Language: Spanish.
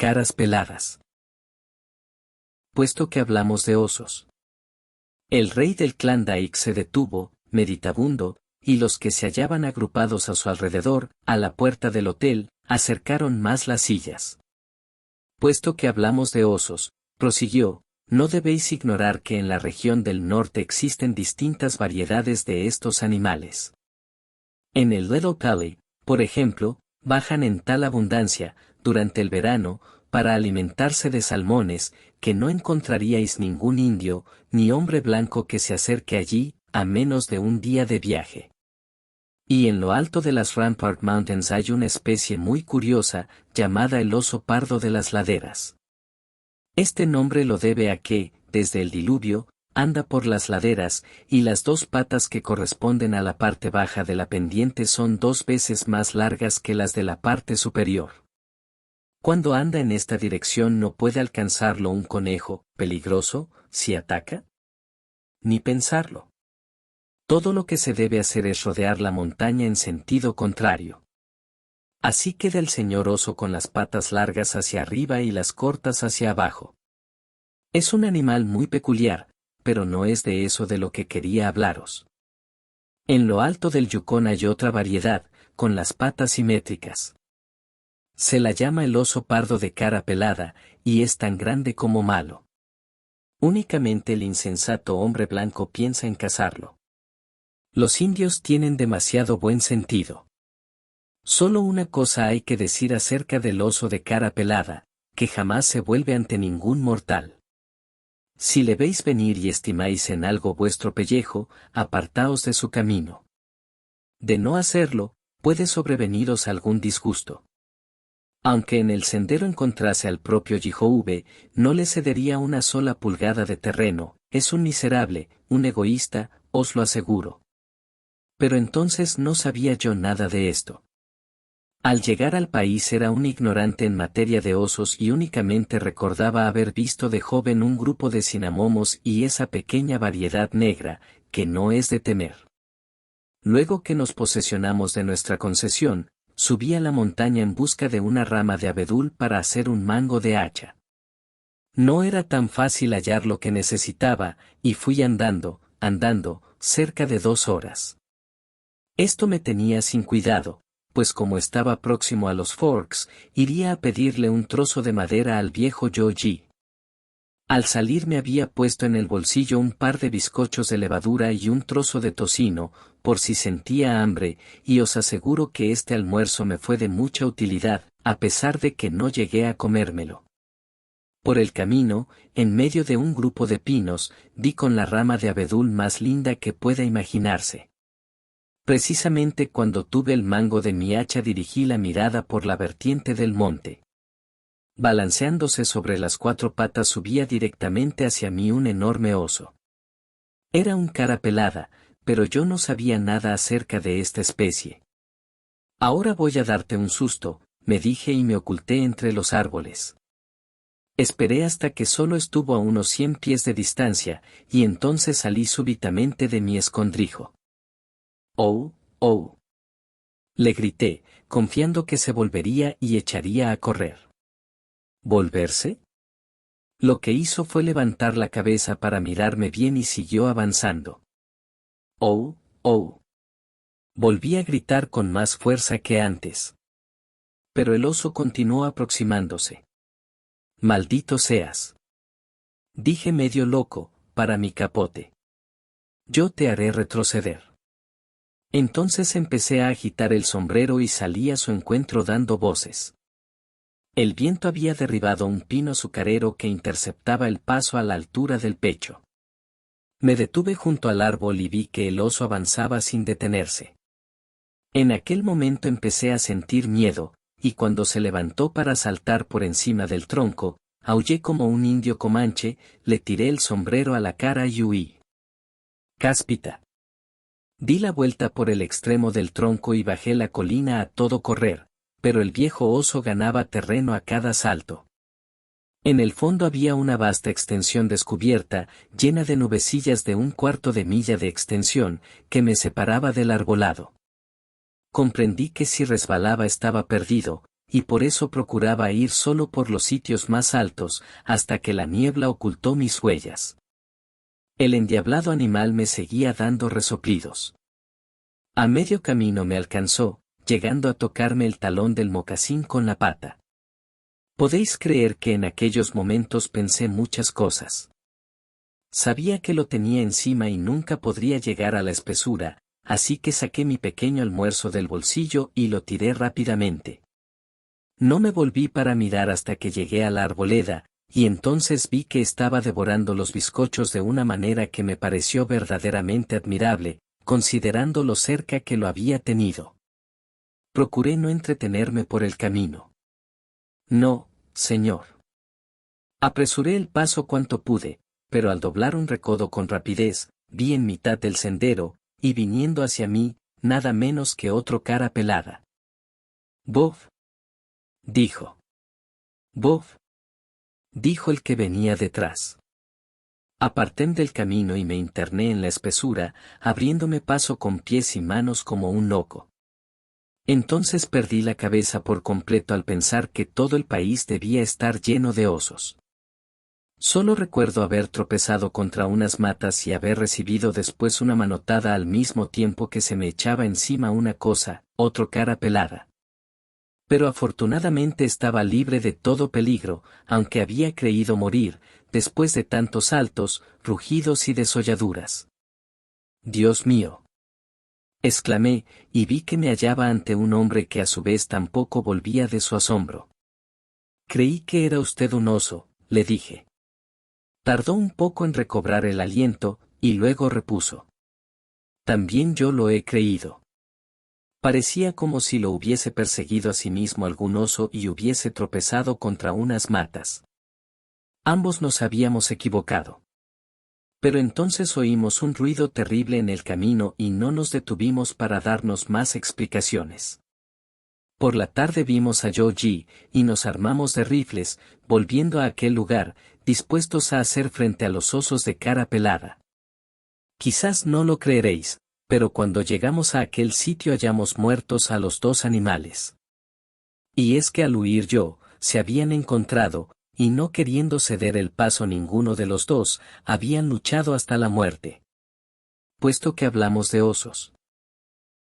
Caras peladas. Puesto que hablamos de osos. El rey del clan Daik se detuvo, meditabundo, y los que se hallaban agrupados a su alrededor, a la puerta del hotel, acercaron más las sillas. Puesto que hablamos de osos, prosiguió, no debéis ignorar que en la región del norte existen distintas variedades de estos animales. En el Little Valley, por ejemplo, bajan en tal abundancia, durante el verano, para alimentarse de salmones, que no encontraríais ningún indio, ni hombre blanco que se acerque allí, a menos de un día de viaje. Y en lo alto de las Rampart Mountains hay una especie muy curiosa, llamada el oso pardo de las laderas. Este nombre lo debe a que, desde el diluvio, anda por las laderas, y las dos patas que corresponden a la parte baja de la pendiente son 2 veces más largas que las de la parte superior. Cuando anda en esta dirección no puede alcanzarlo un conejo, peligroso, si ataca. Ni pensarlo. Todo lo que se debe hacer es rodear la montaña en sentido contrario. Así queda el señor oso con las patas largas hacia arriba y las cortas hacia abajo. Es un animal muy peculiar, pero no es de eso de lo que quería hablaros. En lo alto del Yukón hay otra variedad, con las patas simétricas. Se la llama el oso pardo de cara pelada, y es tan grande como malo. Únicamente el insensato hombre blanco piensa en cazarlo. Los indios tienen demasiado buen sentido. Solo una cosa hay que decir acerca del oso de cara pelada, que jamás se vuelve ante ningún mortal. Si le veis venir y estimáis en algo vuestro pellejo, apartaos de su camino. De no hacerlo, puede sobreveniros algún disgusto. Aunque en el sendero encontrase al propio Yihoube, no le cedería una sola pulgada de terreno, es un miserable, un egoísta, os lo aseguro. Pero entonces no sabía yo nada de esto. Al llegar al país era un ignorante en materia de osos y únicamente recordaba haber visto de joven un grupo de cinamomos y esa pequeña variedad negra, que no es de temer. Luego que nos posesionamos de nuestra concesión, subí a la montaña en busca de una rama de abedul para hacer un mango de hacha. No era tan fácil hallar lo que necesitaba, y fui andando, cerca de 2 horas. Esto me tenía sin cuidado, pues como estaba próximo a los Forks, iría a pedirle un trozo de madera al viejo Yoji. Al salir me había puesto en el bolsillo un par de bizcochos de levadura y un trozo de tocino, por si sentía hambre, y os aseguro que este almuerzo me fue de mucha utilidad, a pesar de que no llegué a comérmelo. Por el camino, en medio de un grupo de pinos, di con la rama de abedul más linda que pueda imaginarse. Precisamente cuando tuve el mango de mi hacha dirigí la mirada por la vertiente del monte. Balanceándose sobre las 4 patas subía directamente hacia mí un enorme oso. Era un cara pelada, pero yo no sabía nada acerca de esta especie. Ahora voy a darte un susto, me dije y me oculté entre los árboles. Esperé hasta que solo estuvo a unos 100 pies de distancia, y entonces salí súbitamente de mi escondrijo. ¡Oh, oh! Le grité, confiando que se volvería y echaría a correr. ¿Volverse? Lo que hizo fue levantar la cabeza para mirarme bien y siguió avanzando. ¡Oh, oh! Volví a gritar con más fuerza que antes. Pero el oso continuó aproximándose. ¡Maldito seas! Dije medio loco, para mi capote. Yo te haré retroceder. Entonces empecé a agitar el sombrero y salí a su encuentro dando voces. El viento había derribado un pino azucarero que interceptaba el paso a la altura del pecho. Me detuve junto al árbol y vi que el oso avanzaba sin detenerse. En aquel momento empecé a sentir miedo, y cuando se levantó para saltar por encima del tronco, aullé como un indio comanche, le tiré el sombrero a la cara y huí. Cáspita. Di la vuelta por el extremo del tronco y bajé la colina a todo correr, pero el viejo oso ganaba terreno a cada salto. En el fondo había una vasta extensión descubierta, llena de nubecillas de 1/4 de milla de extensión, que me separaba del arbolado. Comprendí que si resbalaba estaba perdido, y por eso procuraba ir solo por los sitios más altos, hasta que la niebla ocultó mis huellas. El endiablado animal me seguía dando resoplidos. A medio camino me alcanzó, llegando a tocarme el talón del mocasín con la pata. Podéis creer que en aquellos momentos pensé muchas cosas. Sabía que lo tenía encima y nunca podría llegar a la espesura, así que saqué mi pequeño almuerzo del bolsillo y lo tiré rápidamente. No me volví para mirar hasta que llegué a la arboleda, y entonces vi que estaba devorando los bizcochos de una manera que me pareció verdaderamente admirable, considerando lo cerca que lo había tenido. Procuré no entretenerme por el camino. No, señor. Apresuré el paso cuanto pude, pero al doblar un recodo con rapidez, vi en mitad del sendero, y viniendo hacia mí, nada menos que otro cara pelada. «Bob», dijo. «Bob», dijo el que venía detrás. Apartéme del camino y me interné en la espesura, abriéndome paso con pies y manos como un loco. Entonces perdí la cabeza por completo al pensar que todo el país debía estar lleno de osos. Solo recuerdo haber tropezado contra unas matas y haber recibido después una manotada al mismo tiempo que se me echaba encima una cosa, otro cara pelada. Pero afortunadamente estaba libre de todo peligro, aunque había creído morir, después de tantos saltos, rugidos y desolladuras. «Dios mío», exclamé, y vi que me hallaba ante un hombre que a su vez tampoco volvía de su asombro. «Creí que era usted un oso», le dije. Tardó un poco en recobrar el aliento, y luego repuso. «También yo lo he creído». Parecía como si lo hubiese perseguido a sí mismo algún oso y hubiese tropezado contra unas matas. Ambos nos habíamos equivocado. Pero entonces oímos un ruido terrible en el camino y no nos detuvimos para darnos más explicaciones. Por la tarde vimos a Yoji, y nos armamos de rifles, volviendo a aquel lugar, dispuestos a hacer frente a los osos de cara pelada. Quizás no lo creeréis, pero cuando llegamos a aquel sitio hallamos muertos a los dos animales. Y es que al huir yo, se habían encontrado, y no queriendo ceder el paso ninguno de los dos, habían luchado hasta la muerte. Puesto que hablamos de osos,